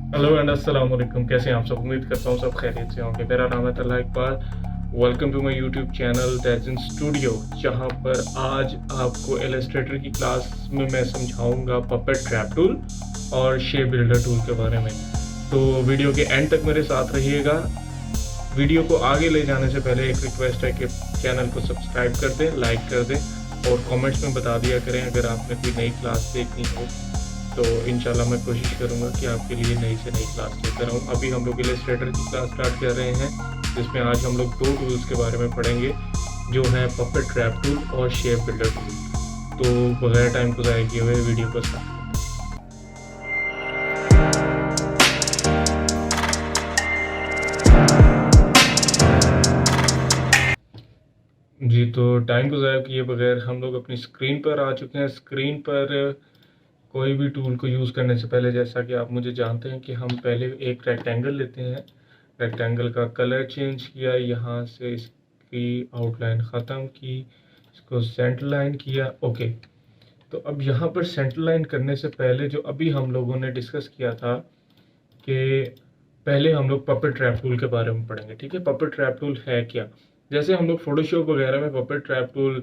Hello and अस्सलाम वालेकुम। कैसे हैं आप सब? उम्मीद करता हूँ सब खैरियत से होंगे। मेरा नाम है Talha Iqbal. Welcome to my YouTube channel that's in studio, जहाँ पर आज आपको इलस्ट्रेटर की क्लास में मैं समझाऊंगा पपेट ट्रैप टूल और शेप बिल्डर टूल के बारे में। तो वीडियो के एंड तक मेरे साथ रहिएगा। वीडियो को आगे ले जाने से पहले एक रिक्वेस्ट है कि चैनल को सब्सक्राइब कर दें, लाइक कर दें और कमेंट्स में बता दिया करें अगर आपने कोई नई क्लास देखनी हो। तो इंशाल्लाह मैं कोशिश करूंगा कि आपके लिए नई से नई क्लास लेकर आऊँ। अभी हम लोग इलस्ट्रेटर की क्लास स्टार्ट कर रहे हैं, जिसमें आज हम लोग दो टूल्स के बारे में पढ़ेंगे, जो हैं पपेट ट्रैप टूल और शेप बिल्डर टूल। तो बगैर टाइम को ज़ाया किए हुए वीडियो को स्टार्ट। जी, तो टाइम को ज़ाया किए बगैर हम लोग अपनी स्क्रीन पर आ चुके हैं। स्क्रीन पर कोई भी टूल को यूज़ करने से पहले, जैसा कि आप मुझे जानते हैं, कि हम पहले एक रेक्टेंगल लेते हैं, रेक्टेंगल का कलर चेंज किया, यहाँ से इसकी आउटलाइन ख़त्म की, इसको सेंटर लाइन किया। ओके, तो अब यहाँ पर सेंटर लाइन करने से पहले जो अभी हम लोगों ने डिस्कस किया था कि पहले हम लोग पपेट ट्रैप टूल के बारे में पढ़ेंगे। ठीक है, पपेट ट्रैप टूल है क्या? जैसे हम लोग फोटोशॉप वगैरह में puppet trap tool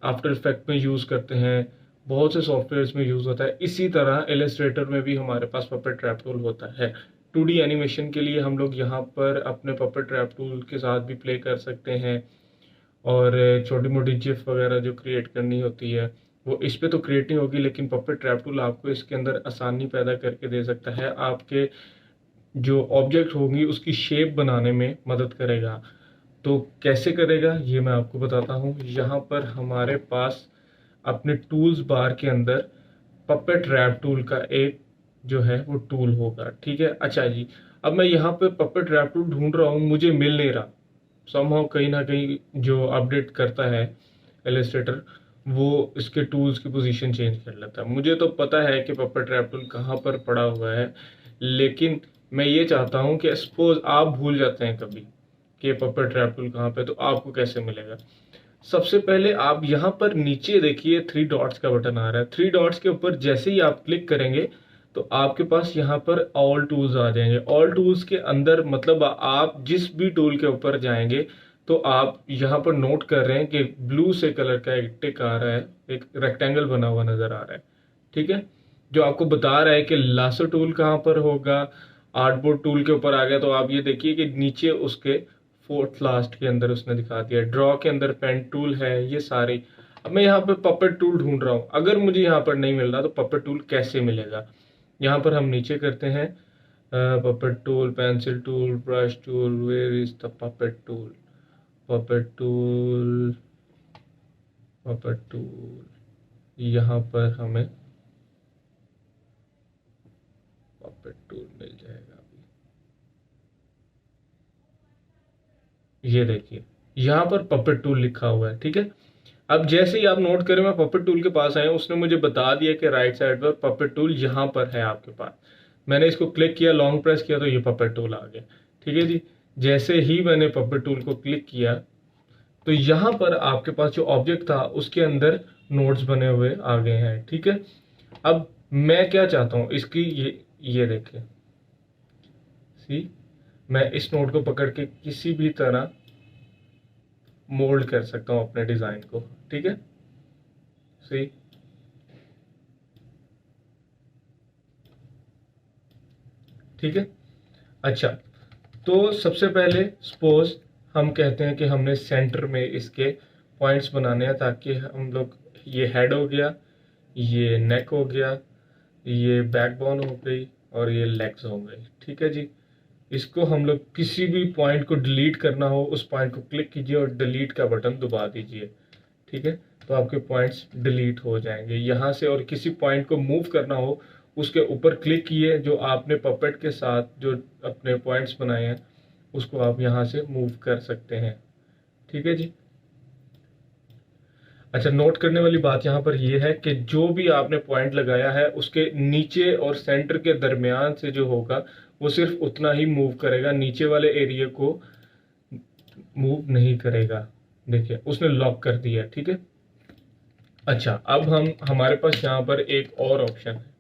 after effect में यूज़ करते हैं, बहुत से सॉफ्टवेयर्स में यूज़ होता है, इसी तरह इलस्ट्रेटर में भी हमारे पास पपेट ट्रैप टूल होता है। 2D एनिमेशन के लिए हम लोग यहाँ पर अपने पपेट ट्रैप टूल के साथ भी प्ले कर सकते हैं, और छोटी मोटी जिफ वगैरह जो क्रिएट करनी होती है वो इस पे तो क्रिएट नहीं होगी, लेकिन पपेट ट्रैप टूल आपको इसके अंदर आसानी पैदा करके दे सकता है। आपके जो ऑब्जेक्ट होंगी उसकी शेप बनाने में मदद करेगा। तो कैसे करेगा ये मैं आपको बताता हूँ। यहाँ पर हमारे पास अपने टूल्स बार के अंदर पपेट रैप टूल का एक जो है वो टूल होगा। ठीक है, अच्छा जी, अब मैं यहाँ पे पपेट रैप टूल ढूंढ रहा हूँ, मुझे मिल नहीं रहा। समहाउ कहीं ना कहीं जो अपडेट करता है इलस्ट्रेटर, वो इसके टूल्स की पोजीशन चेंज कर लेता है। मुझे तो पता है कि पपेट रैप टूल कहाँ पर पड़ा हुआ है, लेकिन मैं ये चाहता हूँ कि सपोज आप भूल जाते हैं कभी कि पपेट ट्रैप टूल कहाँ पे, तो आपको कैसे मिलेगा? सबसे पहले आप यहाँ पर नीचे देखिए 3 डॉट्स का बटन आ रहा है। 3 डॉट्स के ऊपर जैसे ही आप क्लिक करेंगे तो आपके पास यहाँ पर ऑल टूल्स आ जाएंगे। ऑल टूल्स के अंदर मतलब आप जिस भी टूल के ऊपर जाएंगे तो आप यहाँ पर नोट कर रहे हैं कि ब्लू से कलर का एक टिक आ रहा है, एक रेक्टेंगल बना हुआ नजर आ रहा है। ठीक है, जो आपको बता रहा है कि लासो टूल कहाँ पर होगा। आर्टबोर्ड टूल के ऊपर आ गया तो आप ये देखिए कि नीचे उसके फोर्थ लास्ट के अंदर उसने दिखा दिया। ड्रॉ के अंदर पेन टूल है, ये सारे। अब मैं यहाँ पे पपेट टूल ढूंढ रहा हूँ, अगर मुझे यहाँ पर नहीं मिल रहा तो पपेट टूल कैसे मिलेगा? यहाँ पर हम नीचे करते हैं puppet tool, pencil tool, brush tool, where is the puppet tool? Puppet tool, puppet tool, यहाँ पर हमें पपेट टूल मिल जाएगा। ये देखिए यहाँ पर पपेट टूल लिखा हुआ है। ठीक है, अब जैसे ही आप नोट करें मैं पपेट टूल के पास आया, उसने मुझे बता दिया कि राइट साइड पर पपेट टूल यहाँ पर है आपके पास। मैंने इसको क्लिक किया, लॉन्ग प्रेस किया तो ये पपेट टूल आ गया। ठीक है जी, जैसे ही मैंने पपेट टूल को क्लिक किया तो यहाँ पर आपके पास जो ऑब्जेक्ट था उसके अंदर नोट्स बने हुए आ गए हैं। ठीक है, अब मैं क्या चाहता हूँ इसकी, ये देखिए, सी, मैं इस नोट को पकड़ के किसी भी तरह मोल्ड कर सकता हूँ अपने डिजाइन को। ठीक है, सी, ठीक है। अच्छा, तो सबसे पहले सपोज हम कहते हैं कि हमने सेंटर में इसके पॉइंट्स बनाने हैं, ताकि हम लोग, ये हेड हो गया, ये नेक हो गया, ये बैकबोन हो गई और ये लेग्स हो गई। ठीक है जी, इसको हम लोग किसी भी पॉइंट को डिलीट करना हो, उस पॉइंट को क्लिक कीजिए और डिलीट का बटन दबा दीजिए। ठीक है, तो आपके पॉइंट्स डिलीट हो जाएंगे यहाँ से। और किसी पॉइंट को मूव करना हो, उसके ऊपर क्लिक किए, जो आपने पपेट के साथ जो अपने पॉइंट्स बनाए हैं उसको आप यहाँ से मूव कर सकते हैं। ठीक है जी, अच्छा, नोट करने वाली बात यहाँ पर यह है कि जो भी आपने पॉइंट लगाया है उसके नीचे और सेंटर के दरमियान से जो होगा वो सिर्फ उतना ही मूव करेगा, नीचे वाले एरिया को मूव नहीं करेगा। देखिए उसने लॉक कर दिया। ठीक है, अच्छा, अब हमारे पास यहाँ पर एक और ऑप्शन है।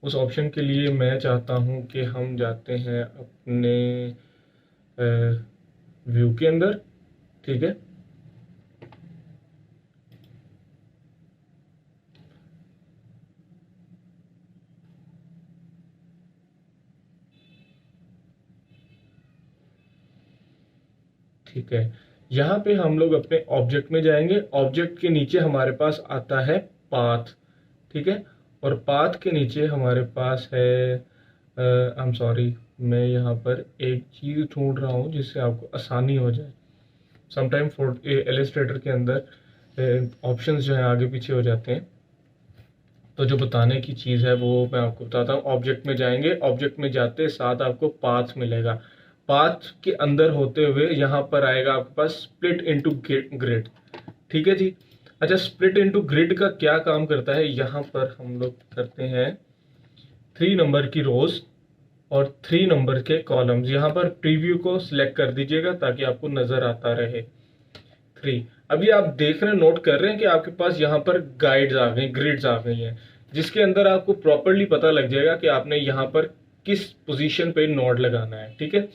उस ऑप्शन के लिए मैं चाहता हूं कि हम जाते हैं अपने व्यू के अंदर, ठीक है। ठीक है, यहाँ पे हम लोग अपने ऑब्जेक्ट में जाएंगे। ऑब्जेक्ट के नीचे हमारे पास आता है पाथ, ठीक है। और पाथ के नीचे हमारे पास है, आई एम सॉरी, मैं यहाँ पर एक चीज़ ढूंढ रहा हूँ जिससे आपको आसानी हो जाए। समटाइम इलस्ट्रेटर के अंदर ऑप्शंस जो है आगे पीछे हो जाते हैं, तो जो बताने की चीज़ है वो मैं आपको बताता हूँ। ऑब्जेक्ट में जाएंगे, ऑब्जेक्ट में जाते साथ आपको पाथ मिलेगा। पाथ के अंदर होते हुए यहाँ पर आएगा आपके पास स्प्लिट इनटू ग्रिड, ठीक है जी। अच्छा, स्प्लिट इनटू ग्रिड का क्या काम करता है, यहाँ पर हम लोग करते हैं 3 नंबर की रोज और 3 नंबर के कॉलम्स। यहाँ पर प्रीव्यू को सिलेक्ट कर दीजिएगा ताकि आपको नजर आता रहे। 3, अभी आप देख रहे हैं, नोट कर रहे हैं कि आपके पास यहाँ पर गाइड्स आ गई, ग्रिड्स आ गई हैं, जिसके अंदर आपको प्रॉपरली पता लग जाएगा कि आपने यहाँ पर किस पोजीशन पे नोड लगाना है, ठीक है।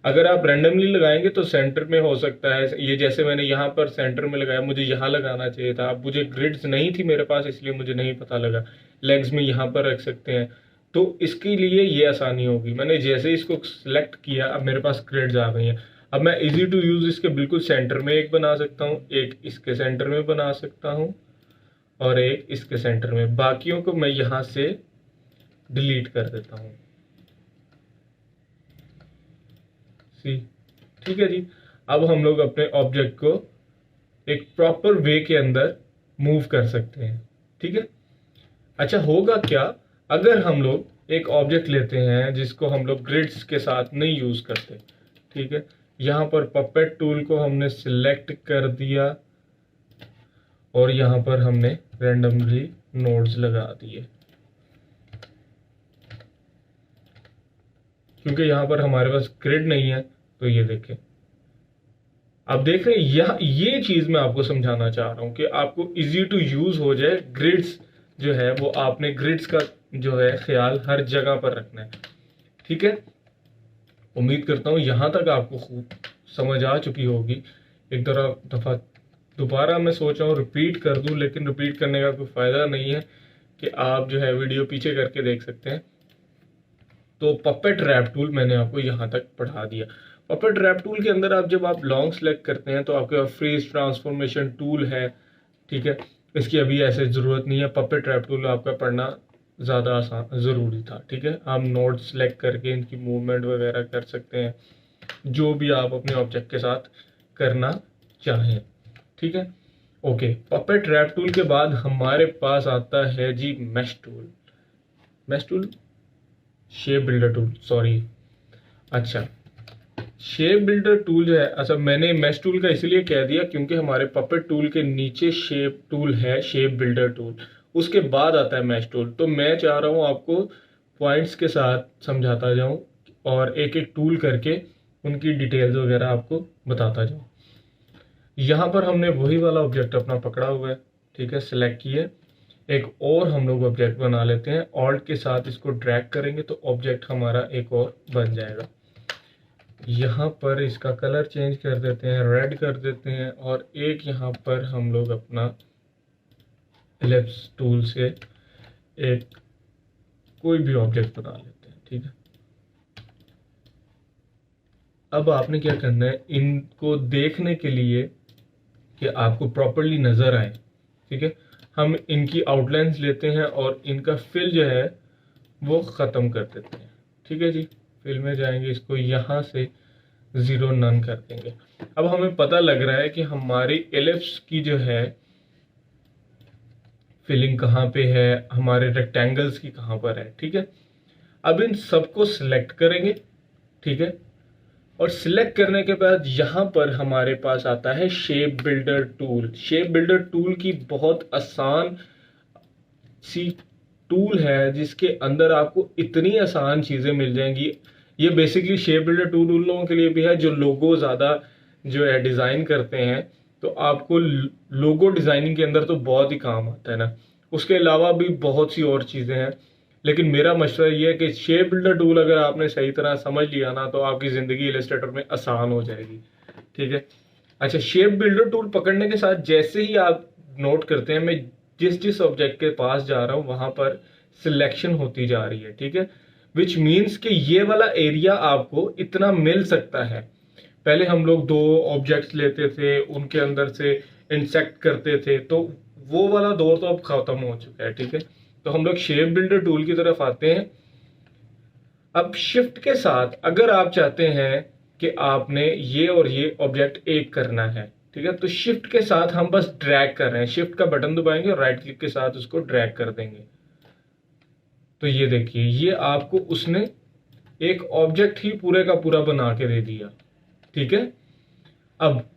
अगर आप रैंडमली लगाएंगे तो सेंटर में हो सकता है, ये जैसे मैंने यहाँ पर सेंटर में लगाया, मुझे यहाँ लगाना चाहिए था, अब मुझे ग्रिड्स नहीं थी मेरे पास इसलिए मुझे नहीं पता लगा। लेग्स में यहाँ पर रख सकते हैं, तो इसके लिए ये आसानी होगी। मैंने जैसे इसको सिलेक्ट किया, अब मेरे पास ग्रिड्स आ गई हैं। अब मैं इजी टू यूज इसके बिल्कुल सेंटर में एक बना सकता हूँ, एक इसके सेंटर में बना सकता हूँ और एक इसके सेंटर में। बाकियों को मैं यहाँ से डिलीट कर देता हूँ, सी, ठीक है जी। अब हम लोग अपने ऑब्जेक्ट को एक प्रॉपर वे के अंदर मूव कर सकते हैं, ठीक है। अच्छा, होगा क्या अगर हम लोग एक ऑब्जेक्ट लेते हैं जिसको हम लोग ग्रिड्स के साथ नहीं यूज करते, ठीक है। यहाँ पर पपेट टूल को हमने सिलेक्ट कर दिया और यहाँ पर हमने रैंडमली नोड्स लगा दिए, क्योंकि यहाँ पर हमारे पास ग्रिड नहीं है। तो ये देखें, आप देख रहे हैं, ये चीज मैं आपको समझाना चाह रहा हूं कि आपको इजी टू यूज हो जाए। ग्रिड्स जो है वो आपने ग्रिड्स का जो है ख्याल हर जगह पर रखना है, ठीक है। उम्मीद करता हूं यहां तक आपको खूब समझ आ चुकी होगी। एक दफा दोबारा मैं सोच रहा हूँ रिपीट कर दूं, लेकिन रिपीट करने का कोई फायदा नहीं है कि आप जो है वीडियो पीछे करके देख सकते हैं। तो पपेट रैप टूल मैंने आपको यहाँ तक पढ़ा दिया। पपेट रैप टूल के अंदर जब आप लॉन्ग सेलेक्ट करते हैं तो आपके पास फ्रीज ट्रांसफॉर्मेशन टूल है, ठीक है। इसकी अभी ऐसे ज़रूरत नहीं है, पपेट रैप टूल आपका पढ़ना ज़्यादा आसान ज़रूरी था, ठीक है। आप नोड सेलेक्ट करके इनकी मूवमेंट वगैरह कर सकते हैं, जो भी आप अपने ऑब्जेक्ट के साथ करना चाहें, ठीक है। ओके, पपेट रैप टूल के बाद हमारे पास आता है जी mesh tool. Mesh tool, shape builder tool, sorry. अच्छा, शेप बिल्डर टूल जो है, अच्छा मैंने मैश टूल का इसलिए कह दिया क्योंकि हमारे पपेट टूल के नीचे शेप टूल है, शेप बिल्डर टूल, उसके बाद आता है मैश टूल। तो मैं चाह रहा हूँ आपको पॉइंट्स के साथ समझाता जाऊँ और एक एक टूल करके उनकी डिटेल्स वगैरह आपको बताता जाऊँ। यहाँ पर हमने वही वाला ऑब्जेक्ट अपना पकड़ा हुआ है, ठीक है, सिलेक्ट किए। एक और हम लोग ऑब्जेक्ट बना लेते हैं, ऑल्ट के साथ इसको ड्रैग करेंगे तो ऑब्जेक्ट हमारा एक और बन जाएगा। यहाँ पर इसका कलर चेंज कर देते हैं, रेड कर देते हैं, और एक यहाँ पर हम लोग अपना एलिप्स टूल से एक कोई भी ऑब्जेक्ट बना लेते हैं, ठीक है। अब आपने क्या करना है, इनको देखने के लिए कि आपको प्रॉपरली नजर आए, ठीक है, हम इनकी आउटलाइंस लेते हैं और इनका फिल जो है वो ख़त्म कर देते हैं, ठीक है जी। फिल में जाएंगे, इसको यहाँ से 0 नन कर देंगे। अब हमें पता लग रहा है कि हमारी एलिप्स की जो है फिलिंग कहाँ पे है, हमारे रेक्टेंगल्स की कहाँ पर है, ठीक है। अब इन सबको सिलेक्ट करेंगे, ठीक है, और सिलेक्ट करने के बाद यहाँ पर हमारे पास आता है shape builder tool. Shape builder tool की बहुत आसान सी टूल है जिसके अंदर आपको इतनी आसान चीजें मिल जाएंगी। ये बेसिकली शेप बिल्डर टूल उन लोगों के लिए भी है जो लोगो ज्यादा जो है डिजाइन करते हैं, तो आपको लोगो डिजाइनिंग के अंदर तो बहुत ही काम आता है ना। उसके अलावा भी बहुत सी और चीजें हैं लेकिन मेरा मशवरा ये है कि शेप बिल्डर टूल अगर आपने सही तरह समझ लिया ना तो आपकी ज़िंदगी इलस्ट्रेटर में आसान हो जाएगी। ठीक है। अच्छा, शेप बिल्डर टूल पकड़ने के साथ जैसे ही आप नोट करते हैं मैं जिस जिस ऑब्जेक्ट के पास जा रहा हूँ वहां पर सिलेक्शन होती जा रही है। ठीक है, विच मीन्स कि ये वाला एरिया आपको इतना मिल सकता है। पहले हम लोग 2 ऑब्जेक्ट्स लेते थे, उनके अंदर से इंसेक्ट करते थे, तो वो वाला दौर तो अब खत्म हो चुका है। ठीक है, तो हम लोग शेप बिल्डर टूल की तरफ आते हैं। अब शिफ्ट के साथ अगर आप चाहते हैं कि आपने ये और ये ऑब्जेक्ट एक करना है, ठीक है, तो शिफ्ट के साथ हम बस ड्रैग कर रहे हैं, शिफ्ट का बटन दबाएंगे और राइट क्लिक के साथ उसको ड्रैग कर देंगे। तो ये देखिए, ये आपको उसने एक ऑब्जेक्ट ही पूरे का पूरा बना के दे दिया। ठीक है, अब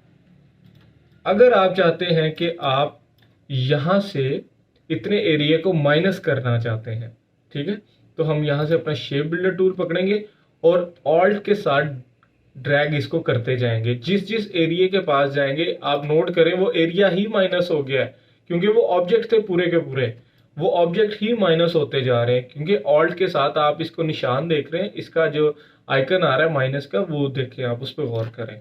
अगर आप चाहते हैं कि आप यहां से इतने एरिया को माइनस करना चाहते हैं, ठीक है, तो हम यहां से अपना शेप बिल्डर टूल पकड़ेंगे और ऑल्ट के साथ ड्रैग इसको करते जाएंगे। जिस जिस एरिया के पास जाएंगे आप नोट करें वो एरिया ही माइनस हो गया है, क्योंकि वो ऑब्जेक्ट थे पूरे के पूरे, वो ऑब्जेक्ट ही माइनस होते जा रहे हैं। क्योंकि ऑल्ट के साथ आप इसको निशान देख रहे हैं, इसका जो आइकन आ रहा है माइनस का, वो देखें आप, उस पर गौर करें,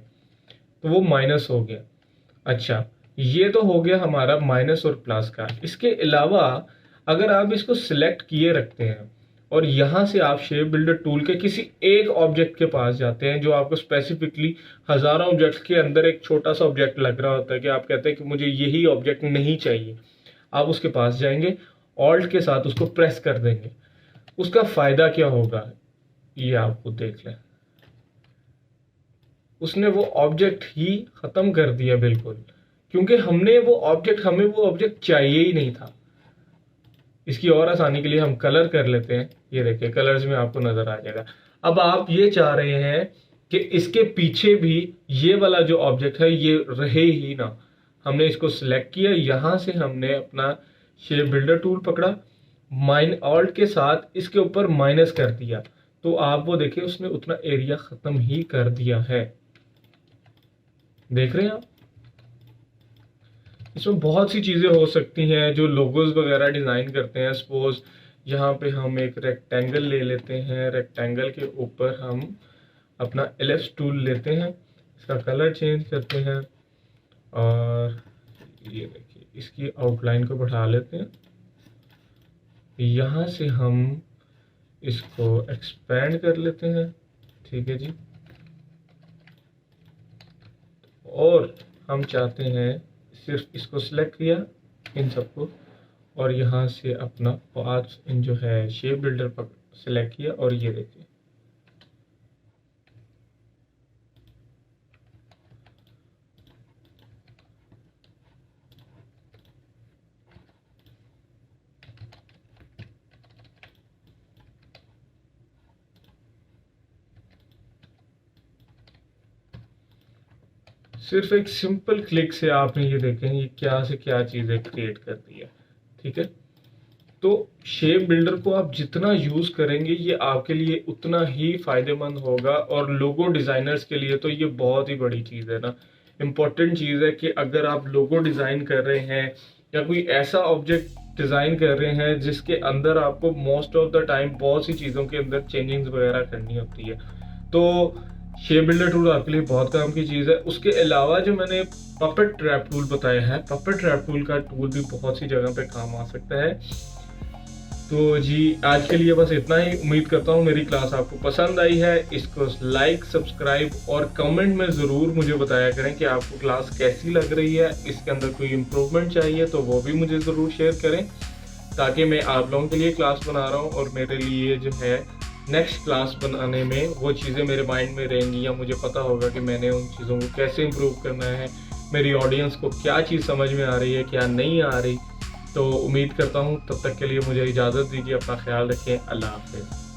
तो वो माइनस हो गया। अच्छा, ये तो हो गया हमारा माइनस और प्लस का। इसके अलावा अगर आप इसको सिलेक्ट किए रखते हैं और यहां से आप शेप बिल्डर टूल के किसी एक ऑब्जेक्ट के पास जाते हैं जो आपको स्पेसिफिकली हजारों ऑब्जेक्ट्स के अंदर एक छोटा सा ऑब्जेक्ट लग रहा होता है कि आप कहते हैं कि मुझे यही ऑब्जेक्ट नहीं चाहिए, आप उसके पास जाएंगे, ऑल्ट के साथ उसको प्रेस कर देंगे। उसका फायदा क्या होगा ये आपको देख लें, उसने वो ऑब्जेक्ट ही खत्म कर दिया बिल्कुल, क्योंकि हमें वो ऑब्जेक्ट चाहिए ही नहीं था। इसकी और आसानी के लिए हम कलर कर लेते हैं। ये देखिए, कलर्स में आपको नजर आ जाएगा। अब आप ये चाह रहे हैं कि इसके पीछे भी ये वाला जो ऑब्जेक्ट है ये रहे ही ना। हमने इसको सिलेक्ट किया, यहां से हमने अपना शेप बिल्डर टूल पकड़ा, ऑल्ट के साथ इसके ऊपर माइनस कर दिया, तो आप वो देखिए उसने उतना एरिया खत्म ही कर दिया है। देख रहे हैं आप, इसमें बहुत सी चीजें हो सकती हैं जो लोगोज वगैरह डिजाइन करते हैं। सपोज यहाँ पे हम एक रेक्टेंगल ले लेते हैं, रेक्टेंगल के ऊपर हम अपना एलिप्स टूल लेते हैं, इसका कलर चेंज करते हैं और ये देखिए इसकी आउटलाइन को बढ़ा लेते हैं। यहाँ से हम इसको एक्सपेंड कर लेते हैं। ठीक है जी, और हम चाहते हैं सिर्फ इसको सिलेक्ट किया इन सबको और यहाँ से अपना पाथ इन जो है शेप बिल्डर पर सिलेक्ट किया और ये देखिए सिर्फ एक सिंपल क्लिक से आपने ये देखें ये क्या से क्या चीजें क्रिएट कर दी है। ठीक है, तो शेप बिल्डर को आप जितना यूज करेंगे ये आपके लिए उतना ही फायदेमंद होगा, और लोगो डिजाइनर्स के लिए तो ये बहुत ही बड़ी चीज है ना, इम्पोर्टेंट चीज है कि अगर आप लोगो डिजाइन कर रहे हैं या कोई ऐसा ऑब्जेक्ट डिजाइन कर रहे हैं जिसके अंदर आपको मोस्ट ऑफ द टाइम बहुत सी चीजों के अंदर चेंजिंग्स वगैरह करनी होती है, तो शेप बिल्डर टूल आपके लिए बहुत काम की चीज़ है। उसके अलावा जो मैंने पपेट ट्रैप टूल बताया है, पपेट ट्रैप टूल का टूल भी बहुत सी जगह पे काम आ सकता है। तो जी आज के लिए बस इतना ही। उम्मीद करता हूँ मेरी क्लास आपको पसंद आई है। इसको लाइक, सब्सक्राइब और कमेंट में ज़रूर मुझे बताया करें कि आपको क्लास कैसी लग रही है, इसके अंदर कोई इम्प्रूवमेंट चाहिए तो वो भी मुझे ज़रूर शेयर करें, ताकि मैं आप लोगों के लिए क्लास बना रहा हूँ और मेरे लिए जो है नेक्स्ट क्लास बनाने में वो चीज़ें मेरे माइंड में रहेंगी, या मुझे पता होगा कि मैंने उन चीज़ों को कैसे इम्प्रूव करना है, मेरी ऑडियंस को क्या चीज़ समझ में आ रही है, क्या नहीं आ रही। तो उम्मीद करता हूँ तब तक के लिए मुझे इजाज़त दीजिए, अपना ख्याल रखें, अल्लाह हाफ़िज़।